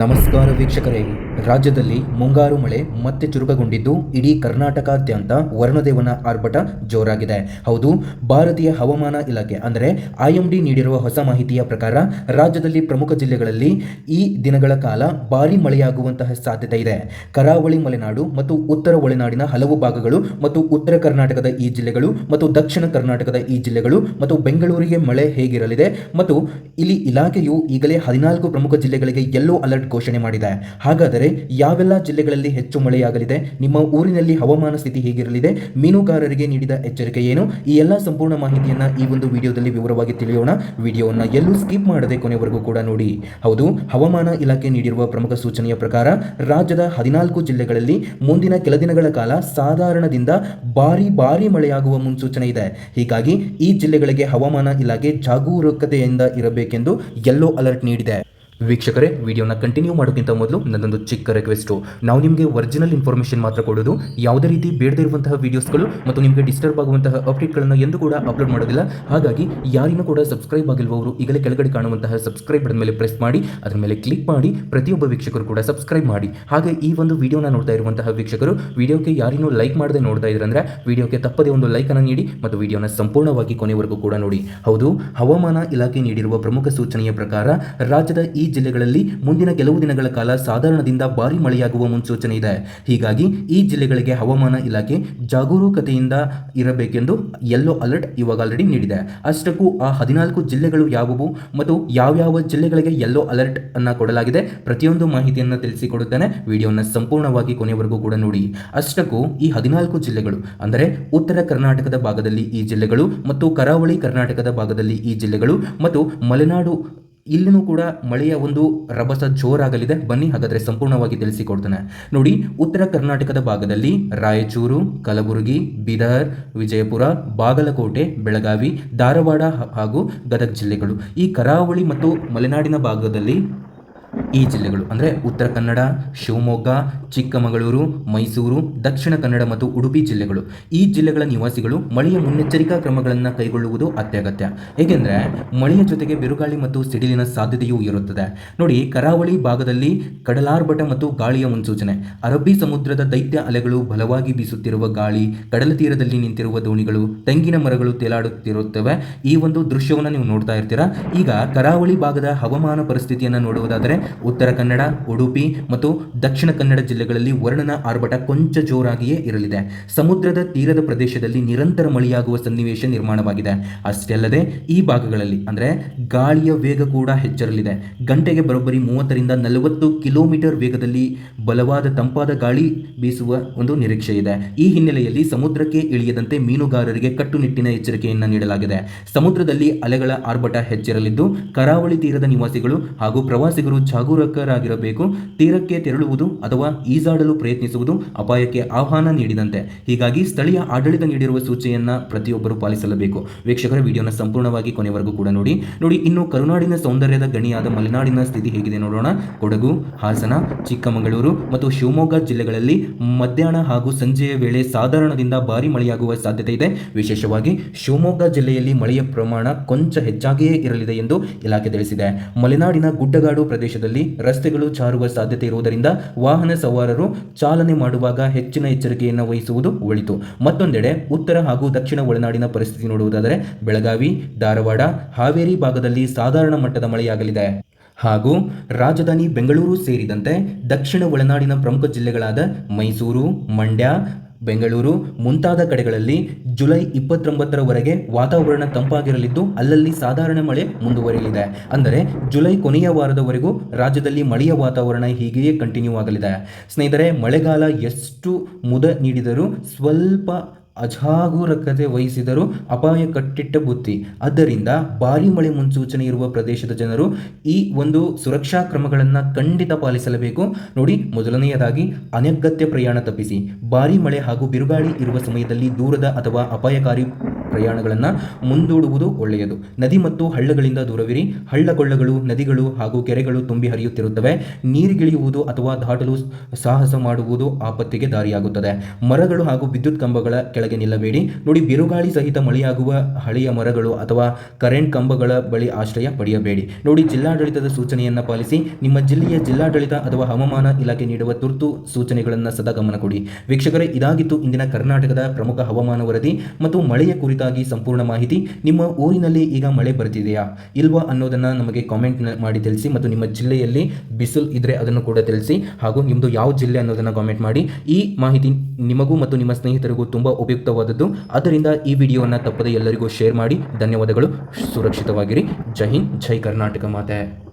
ನಮಸ್ಕಾರ ವೀಕ್ಷಕರೇ. ರಾಜ್ಯದಲ್ಲಿ ಮುಂಗಾರು ಮಳೆ ಮತ್ತೆ ಚುರುಕುಗೊಂಡಿದ್ದು ಇಡೀ ಕರ್ನಾಟಕಾದ್ಯಂತ ವರುಣದೇವನ ಆರ್ಭಟ ಜೋರಾಗಿದೆ. ಹೌದು, ಭಾರತೀಯ ಹವಾಮಾನ ಇಲಾಖೆ ಅಂದರೆ IMD ನೀಡಿರುವ ಹೊಸ ಮಾಹಿತಿಯ ಪ್ರಕಾರ ರಾಜ್ಯದಲ್ಲಿ ಪ್ರಮುಖ ಜಿಲ್ಲೆಗಳಲ್ಲಿ ಈ ದಿನಗಳ ಕಾಲ ಭಾರೀ ಮಳೆಯಾಗುವಂತಹ ಸಾಧ್ಯತೆ ಇದೆ. ಕರಾವಳಿ ಮಲೆನಾಡು ಮತ್ತು ಉತ್ತರ ಒಳನಾಡಿನ ಹಲವು ಭಾಗಗಳು ಮತ್ತು ಉತ್ತರ ಕರ್ನಾಟಕದ ಈ ಜಿಲ್ಲೆಗಳು ಮತ್ತು ದಕ್ಷಿಣ ಕರ್ನಾಟಕದ ಈ ಜಿಲ್ಲೆಗಳು ಮತ್ತು ಬೆಂಗಳೂರಿಗೆ ಮಳೆ ಹೇಗಿರಲಿದೆ ಮತ್ತು ಇಲ್ಲಿ ಇಲಾಖೆಯು ಈಗಲೇ 14 ಪ್ರಮುಖ ಜಿಲ್ಲೆಗಳಿಗೆ ಯೆಲ್ಲೋ ಅಲರ್ಟ್ ಘೋಷಣೆ ಮಾಡಿದೆ. ಹಾಗಾದರೆ ಯಾವೆಲ್ಲ ಜಿಲ್ಲೆಗಳಲ್ಲಿ ಹೆಚ್ಚು ಮಳೆಯಾಗಲಿದೆ, ನಿಮ್ಮ ಊರಿನಲ್ಲಿ ಹವಾಮಾನ ಸ್ಥಿತಿ ಹೇಗಿರಲಿದೆ, ಮೀನುಗಾರರಿಗೆ ನೀಡಿದ ಎಚ್ಚರಿಕೆ ಏನು, ಈ ಎಲ್ಲ ಸಂಪೂರ್ಣ ಮಾಹಿತಿಯನ್ನ ಈ ಒಂದು ವಿಡಿಯೋದಲ್ಲಿ ವಿವರವಾಗಿ ತಿಳಿಯೋಣ. ವಿಡಿಯೋವನ್ನು ಎಲ್ಲೂ ಸ್ಕಿಪ್ ಮಾಡದೆ ಕೊನೆವರೆಗೂ ಕೂಡ ನೋಡಿ. ಹೌದು, ಹವಾಮಾನ ಇಲಾಖೆ ನೀಡಿರುವ ಪ್ರಮುಖ ಸೂಚನೆಯ ಪ್ರಕಾರ ರಾಜ್ಯದ 14 ಜಿಲ್ಲೆಗಳಲ್ಲಿ ಮುಂದಿನ ಕೆಲ ದಿನಗಳ ಕಾಲ ಸಾಧಾರಣದಿಂದ ಭಾರೀ ಮಳೆಯಾಗುವ ಮುನ್ಸೂಚನೆ ಇದೆ. ಹೀಗಾಗಿ ಈ ಜಿಲ್ಲೆಗಳಿಗೆ ಹವಾಮಾನ ಇಲಾಖೆ ಜಾಗರೂಕತೆಯಿಂದ ಇರಬೇಕೆಂದು ಯೆಲ್ಲೋ ಅಲರ್ಟ್ ನೀಡಿದೆ. ವೀಕ್ಷಕರೇ, ವಿಡಿಯೋನ ಕಂಟಿನ್ಯೂ ಮಾಡೋಕ್ಕಿಂತ ಮೊದಲು ನನ್ನೊಂದು ಚಿಕ್ಕ ರಿಕ್ವೆಸ್ಟು. ನಾವು ನಿಮಗೆ ಒರಿಜಿನಲ್ ಇನ್ಫಾರ್ಮೇಷನ್ ಮಾತ್ರ ಕೊಡೋದು, ಯಾವುದೇ ರೀತಿ ಬೇಡದೇ ಇರುವಂತಹ ವಿಡಿಯೋಸ್ಗಳು ಮತ್ತು ನಿಮಗೆ ಡಿಸ್ಟರ್ಬ್ ಆಗುವಂತಹ ಅಪ್ಡೇಟ್ಗಳನ್ನು ಎಂದು ಕೂಡ ಅಪ್ಲೋಡ್ ಮಾಡೋದಿಲ್ಲ. ಹಾಗಾಗಿ ಯಾರಿನೂ ಕೂಡ ಸಬ್ಸ್ಕ್ರೈಬ್ ಆಗಿಲ್ವವರು ಈಗಲೇ ಕೆಳಗಡೆ ಕಾಣುವಂತಹ ಸಬ್ಸ್ಕ್ರೈಬ್ ಬಟನ್ ಮೇಲೆ ಪ್ರೆಸ್ ಮಾಡಿ, ಅದರ ಮೇಲೆ ಕ್ಲಿಕ್ ಮಾಡಿ ಪ್ರತಿಯೊಬ್ಬ ವೀಕ್ಷಕರು ಕೂಡ ಸಬ್ಸ್ಕ್ರೈಬ್ ಮಾಡಿ. ಹಾಗೆ ಈ ಒಂದು ವಿಡಿಯೋನ ನೋಡ್ತಾ ಇರುವಂತಹ ವೀಕ್ಷಕರು ವಿಡಿಯೋಕ್ಕೆ ಯಾರಿನೂ ಲೈಕ್ ಮಾಡದೆ ನೋಡ್ತಾ ಇದ್ರಂದ್ರೆ ವಿಡಿಯೋಕ್ಕೆ ತಪ್ಪದೇ ಒಂದು ಲೈಕ್ ಅನ್ನು ನೀಡಿ ಮತ್ತು ವಿಡಿಯೋನ ಸಂಪೂರ್ಣವಾಗಿ ಕೊನೆವರೆಗೂ ಕೂಡ ನೋಡಿ. ಹೌದು, ಹವಾಮಾನ ಇಲಾಖೆ ನೀಡಿರುವ ಪ್ರಮುಖ ಸೂಚನೆಯ ಪ್ರಕಾರ ರಾಜ್ಯದ ಈ ಜಿಲ್ಲೆಗಳಲ್ಲಿ ಮುಂದಿನ ಕೆಲವು ದಿನಗಳ ಕಾಲ ಸಾಧಾರಣದಿಂದ ಭಾರೀ ಮಳೆಯಾಗುವ ಮುನ್ಸೂಚನೆ ಇದೆ. ಹೀಗಾಗಿ ಈ ಜಿಲ್ಲೆಗಳಿಗೆ ಹವಾಮಾನ ಇಲಾಖೆ ಜಾಗರೂಕತೆಯಿಂದ ಇರಬೇಕೆಂದು ಯೆಲ್ಲೋ ಅಲರ್ಟ್ ಇವಾಗ ಆಲ್ರೆಡಿ ನೀಡಿದೆ. ಅಷ್ಟಕ್ಕೂ ಆ 14 ಜಿಲ್ಲೆಗಳು ಯಾವುವು ಮತ್ತು ಯಾವ್ಯಾವ ಜಿಲ್ಲೆಗಳಿಗೆ ಯೆಲ್ಲೋ ಅಲರ್ಟ್ ಅನ್ನ ಕೊಡಲಾಗಿದೆ, ಪ್ರತಿಯೊಂದು ಮಾಹಿತಿಯನ್ನು ತಿಳಿಸಿಕೊಡುತ್ತೇನೆ. ವಿಡಿಯೋನ ಸಂಪೂರ್ಣವಾಗಿ ಕೊನೆವರೆಗೂ ಕೂಡ ನೋಡಿ. ಅಷ್ಟಕ್ಕೂ ಈ 14 ಜಿಲ್ಲೆಗಳು ಅಂದರೆ ಉತ್ತರ ಕರ್ನಾಟಕದ ಭಾಗದಲ್ಲಿ ಈ ಜಿಲ್ಲೆಗಳು ಮತ್ತು ಕರಾವಳಿ ಕರ್ನಾಟಕದ ಭಾಗದಲ್ಲಿ ಈ ಜಿಲ್ಲೆಗಳು ಮತ್ತು ಮಲೆನಾಡು, ಇಲ್ಲಿನೂ ಕೂಡ ಮಳೆಯ ಒಂದು ರಭಸ ಜೋರಾಗಲಿದೆ. ಬನ್ನಿ ಹಾಗಾದರೆ ಸಂಪೂರ್ಣವಾಗಿ ತಿಳಿಸಿಕೊಡ್ತೇನೆ ನೋಡಿ. ಉತ್ತರ ಕರ್ನಾಟಕದ ಭಾಗದಲ್ಲಿ ರಾಯಚೂರು, ಕಲಬುರಗಿ, ಬೀದರ್, ವಿಜಯಪುರ, ಬಾಗಲಕೋಟೆ, ಬೆಳಗಾವಿ, ಧಾರವಾಡ ಹಾಗೂ ಗದಗ ಜಿಲ್ಲೆಗಳು. ಈ ಕರಾವಳಿ ಮತ್ತು ಮಲೆನಾಡಿನ ಭಾಗದಲ್ಲಿ ಈ ಜಿಲ್ಲೆಗಳು ಅಂದರೆ ಉತ್ತರ ಕನ್ನಡ, ಶಿವಮೊಗ್ಗ, ಚಿಕ್ಕಮಗಳೂರು, ಮೈಸೂರು, ದಕ್ಷಿಣ ಕನ್ನಡ ಮತ್ತು ಉಡುಪಿ ಜಿಲ್ಲೆಗಳು. ಈ ಜಿಲ್ಲೆಗಳ ನಿವಾಸಿಗಳು ಮಳೆಯ ಮುನ್ನೆಚ್ಚರಿಕಾ ಕ್ರಮಗಳನ್ನು ಕೈಗೊಳ್ಳುವುದು ಅತ್ಯಗತ್ಯ. ಏಕೆಂದರೆ ಮಳೆಯ ಜೊತೆಗೆ ಬಿರುಗಾಳಿ ಮತ್ತು ಸಿಡಿಲಿನ ಸಾಧ್ಯತೆಯೂ ಇರುತ್ತದೆ. ನೋಡಿ, ಕರಾವಳಿ ಭಾಗದಲ್ಲಿ ಕಡಲಾರ್ಭಟ ಮತ್ತು ಗಾಳಿಯ ಮುನ್ಸೂಚನೆ. ಅರಬ್ಬಿ ಸಮುದ್ರದ ದೈತ್ಯ ಅಲೆಗಳು ಬಲವಾಗಿ ಬೀಸುತ್ತಿರುವ ಗಾಳಿ, ಕಡಲ ತೀರದಲ್ಲಿ ನಿಂತಿರುವ ದೋಣಿಗಳು, ತೆಂಗಿನ ಮರಗಳು ತೇಲಾಡುತ್ತಿರುತ್ತವೆ. ಈ ಒಂದು ದೃಶ್ಯವನ್ನು ನೀವು ನೋಡ್ತಾ ಇರ್ತೀರಾ. ಈಗ ಕರಾವಳಿ ಭಾಗದ ಹವಾಮಾನ ಪರಿಸ್ಥಿತಿಯನ್ನು ನೋಡುವುದಾದರೆ ಉತ್ತರ ಕನ್ನಡ, ಉಡುಪಿ ಮತ್ತು ದಕ್ಷಿಣ ಕನ್ನಡ ಜಿಲ್ಲೆಗಳಲ್ಲಿ ವರುಣನ ಆರ್ಭಟ ಕೊಂಚ ಜೋರಾಗಿಯೇ ಇರಲಿದೆ. ಸಮುದ್ರದ ತೀರದ ಪ್ರದೇಶದಲ್ಲಿ ನಿರಂತರ ಮಳೆಯಾಗುವ ಸನ್ನಿವೇಶ ನಿರ್ಮಾಣವಾಗಿದೆ. ಅಷ್ಟೇ ಅಲ್ಲದೆ ಈ ಭಾಗಗಳಲ್ಲಿ ಅಂದರೆ ಗಾಳಿಯ ವೇಗ ಕೂಡ ಹೆಚ್ಚಿರಲಿದೆ. ಗಂಟೆಗೆ ಬರೋಬ್ಬರಿ 30ರಿಂದ 40 ಕಿಲೋಮೀಟರ್ ವೇಗದಲ್ಲಿ ಬಲವಾದ ತಂಪಾದ ಗಾಳಿ ಬೀಸುವ ಒಂದು ನಿರೀಕ್ಷೆ ಇದೆ. ಈ ಹಿನ್ನೆಲೆಯಲ್ಲಿ ಸಮುದ್ರಕ್ಕೆ ಇಳಿಯದಂತೆ ಮೀನುಗಾರರಿಗೆ ಕಟ್ಟುನಿಟ್ಟಿನ ಎಚ್ಚರಿಕೆಯನ್ನು ನೀಡಲಾಗಿದೆ. ಸಮುದ್ರದಲ್ಲಿ ಅಲೆಗಳ ಆರ್ಭಟ ಹೆಚ್ಚಿರಲಿದ್ದು ಕರಾವಳಿ ತೀರದ ನಿವಾಸಿಗಳು ಹಾಗೂ ಪ್ರವಾಸಿಗರು ಜಾಗರೂಕರಾಗಿರಬೇಕು. ತೀರಕ್ಕೆ ತೆರಳುವುದು ಅಥವಾ ಈಜಾಡಲು ಪ್ರಯತ್ನಿಸುವುದು ಅಪಾಯಕ್ಕೆ ಆಹ್ವಾನ ನೀಡಿದಂತೆ. ಹೀಗಾಗಿ ಸ್ಥಳೀಯ ಆಡಳಿತ ನೀಡಿರುವ ಸೂಚನೆಯನ್ನ ಪ್ರತಿಯೊಬ್ಬರು ಪಾಲಿಸಲೇಬೇಕು. ವೀಕ್ಷಕರ, ವಿಡಿಯೋನ ಸಂಪೂರ್ಣವಾಗಿ ಕೊನೆವರೆಗೂ ಕೂಡ ನೋಡಿ. ಇನ್ನು ಕರುನಾಡಿನ ಸೌಂದರ್ಯದ ಗಣಿಯಾದ ಮಲೆನಾಡಿನ ಸ್ಥಿತಿ ಹೇಗಿದೆ ನೋಡೋಣ. ಕೊಡಗು, ಹಾಸನ, ಚಿಕ್ಕಮಗಳೂರು ಮತ್ತು ಶಿವಮೊಗ್ಗ ಜಿಲ್ಲೆಗಳಲ್ಲಿ ಮಧ್ಯಾಹ್ನ ಹಾಗೂ ಸಂಜೆಯ ವೇಳೆ ಸಾಧಾರಣದಿಂದ ಭಾರೀ ಮಳೆಯಾಗುವ ಸಾಧ್ಯತೆ ಇದೆ. ವಿಶೇಷವಾಗಿ ಶಿವಮೊಗ್ಗ ಜಿಲ್ಲೆಯಲ್ಲಿ ಮಳೆಯ ಪ್ರಮಾಣ ಕೊಂಚ ಹೆಚ್ಚಾಗಿಯೇ ಇರಲಿದೆ ಎಂದು ಇಲಾಖೆ ತಿಳಿಸಿದೆ. ಮಲೆನಾಡಿನ ಗುಡ್ಡಗಾಡು ಪ್ರದೇಶದಲ್ಲಿ ರಸ್ತೆಗಳು ಜಾರುವ ಸಾಧ್ಯತೆ ಇರುವುದರಿಂದ ವಾಹನ ಸವಾರರು ಚಾಲನೆ ಮಾಡುವಾಗ ಹೆಚ್ಚಿನ ಎಚ್ಚರಿಕೆಯನ್ನು ವಹಿಸುವುದು ಒಳಿತು. ಮತ್ತೊಂದೆಡೆ ಉತ್ತರ ಹಾಗೂ ದಕ್ಷಿಣ ಒಳನಾಡಿನ ಪರಿಸ್ಥಿತಿ ನೋಡುವುದಾದರೆ ಬೆಳಗಾವಿ, ಧಾರವಾಡ, ಹಾವೇರಿ ಭಾಗದಲ್ಲಿ ಸಾಧಾರಣ ಮಟ್ಟದ ಮಳೆಯಾಗಲಿದೆ. ಹಾಗೂ ರಾಜಧಾನಿ ಬೆಂಗಳೂರು ಸೇರಿದಂತೆ ದಕ್ಷಿಣ ಒಳನಾಡಿನ ಪ್ರಮುಖ ಜಿಲ್ಲೆಗಳಾದ ಮೈಸೂರು, ಮಂಡ್ಯ, ಬೆಂಗಳೂರು ಮುಂತಾದ ಕಡೆಗಳಲ್ಲಿ ಜುಲೈ 29ರವರೆಗೆ ವಾತಾವರಣ ತಂಪಾಗಿರಲಿದ್ದು ಅಲ್ಲಲ್ಲಿ ಸಾಧಾರಣ ಮಳೆ ಮುಂದುವರಿಯಲಿದೆ. ಅಂದರೆ ಜುಲೈ ಕೊನೆಯ ವಾರದವರೆಗೂ ರಾಜ್ಯದಲ್ಲಿ ಮಳೆಯ ವಾತಾವರಣ ಹೀಗೆಯೇ ಕಂಟಿನ್ಯೂ ಆಗಲಿದೆ. ಸ್ನೇಹಿತರೆ, ಮಳೆಗಾಲ ಎಷ್ಟು ಮುದ ನೀಡಿದರೂ ಸ್ವಲ್ಪ ಅಜಾಗರೂಕತೆ ವಹಿಸಿದರೂ ಅಪಾಯ ಕಟ್ಟಿಟ್ಟ ಬುತ್ತಿ. ಆದ್ದರಿಂದ ಭಾರೀ ಮಳೆ ಮುನ್ಸೂಚನೆ ಇರುವ ಪ್ರದೇಶದ ಜನರು ಈ ಒಂದು ಸುರಕ್ಷಾ ಕ್ರಮಗಳನ್ನು ಖಂಡಿತ ಪಾಲಿಸಲೇಬೇಕು. ನೋಡಿ, ಮೊದಲನೆಯದಾಗಿ ಅನಗತ್ಯ ಪ್ರಯಾಣ ತಪ್ಪಿಸಿ. ಭಾರೀ ಮಳೆ ಹಾಗೂ ಬಿರುಗಾಳಿ ಇರುವ ಸಮಯದಲ್ಲಿ ದೂರದ ಅಥವಾ ಅಪಾಯಕಾರಿ ಪ್ರಯಾಣಗಳನ್ನು ಮುಂದೂಡುವುದು ಒಳ್ಳೆಯದು. ನದಿ ಮತ್ತು ಹಳ್ಳಗಳಿಂದ ದೂರವಿರಿ. ಹಳ್ಳಕೊಳ್ಳಗಳು, ನದಿಗಳು ಹಾಗೂ ಕೆರೆಗಳು ತುಂಬಿ ಹರಿಯುತ್ತಿರುತ್ತವೆ. ನೀರಿಗಿಳಿಯುವುದು ಅಥವಾ ದಾಟಲು ಸಾಹಸ ಮಾಡುವುದು ಆಪತ್ತಿಗೆ ದಾರಿಯಾಗುತ್ತದೆ. ಮರಗಳು ಹಾಗೂ ವಿದ್ಯುತ್ ಕಂಬಗಳ ಕೆಳಗೆ ನಿಲ್ಲಬೇಡಿ. ನೋಡಿ, ಬಿರುಗಾಳಿ ಸಹಿತ ಮಳೆಯಾಗುವ ಹಳೆಯ ಮರಗಳು ಅಥವಾ ಕರೆಂಟ್ ಕಂಬಗಳ ಬಳಿ ಆಶ್ರಯ ಪಡೆಯಬೇಡಿ. ನೋಡಿ, ಜಿಲ್ಲಾಡಳಿತದ ಸೂಚನೆಯನ್ನು ಪಾಲಿಸಿ. ನಿಮ್ಮ ಜಿಲ್ಲೆಯ ಜಿಲ್ಲಾಡಳಿತ ಅಥವಾ ಹವಾಮಾನ ಇಲಾಖೆ ನೀಡುವ ತುರ್ತು ಸೂಚನೆಗಳನ್ನು ಸದಾ ಗಮನ ಕೊಡಿ. ವೀಕ್ಷಕರೇ, ಇದಾಗಿತ್ತು ಇಂದಿನ ಕರ್ನಾಟಕದ ಪ್ರಮುಖ ಹವಾಮಾನ ವರದಿ ಮತ್ತು ಮಳೆಯ ಕುರಿತಾಗಿ ಸಂಪೂರ್ಣ ಮಾಹಿತಿ. ನಿಮ್ಮ ಊರಿನಲ್ಲಿ ಈಗ ಮಳೆ ಬರ್ತಿದೆಯಾ ಇಲ್ವಾ ಅನ್ನೋದನ್ನು ನಮಗೆ ಕಾಮೆಂಟ್ ಮಾಡಿ ತಿಳಿಸಿ, ಮತ್ತು ನಿಮ್ಮ ಜಿಲ್ಲೆಯಲ್ಲಿ ಬಿಸಿಲು ಇದ್ರೆ ಅದನ್ನು ಕೂಡ ತಿಳಿಸಿ, ಹಾಗೂ ನಿಮ್ಮದು ಯಾವ ಜಿಲ್ಲೆ ಅನ್ನೋದನ್ನು ಕಾಮೆಂಟ್ ಮಾಡಿ. ಈ ಮಾಹಿತಿ ನಿಮಗೂ ಮತ್ತು ನಿಮ್ಮ ಸ್ನೇಹಿತರಿಗೂ ತುಂಬ ಉಪಯುಕ್ತವಾದದ್ದು. ಆದ್ದರಿಂದ ಈ ವಿಡಿಯೋವನ್ನು ತಪ್ಪದೆ ಎಲ್ಲರಿಗೂ ಶೇರ್ ಮಾಡಿ. ಧನ್ಯವಾದಗಳು. ಸುರಕ್ಷಿತವಾಗಿರಿ. ಜೈ ಹಿಂದ್, ಜೈ ಕರ್ನಾಟಕ ಮಾತೆ.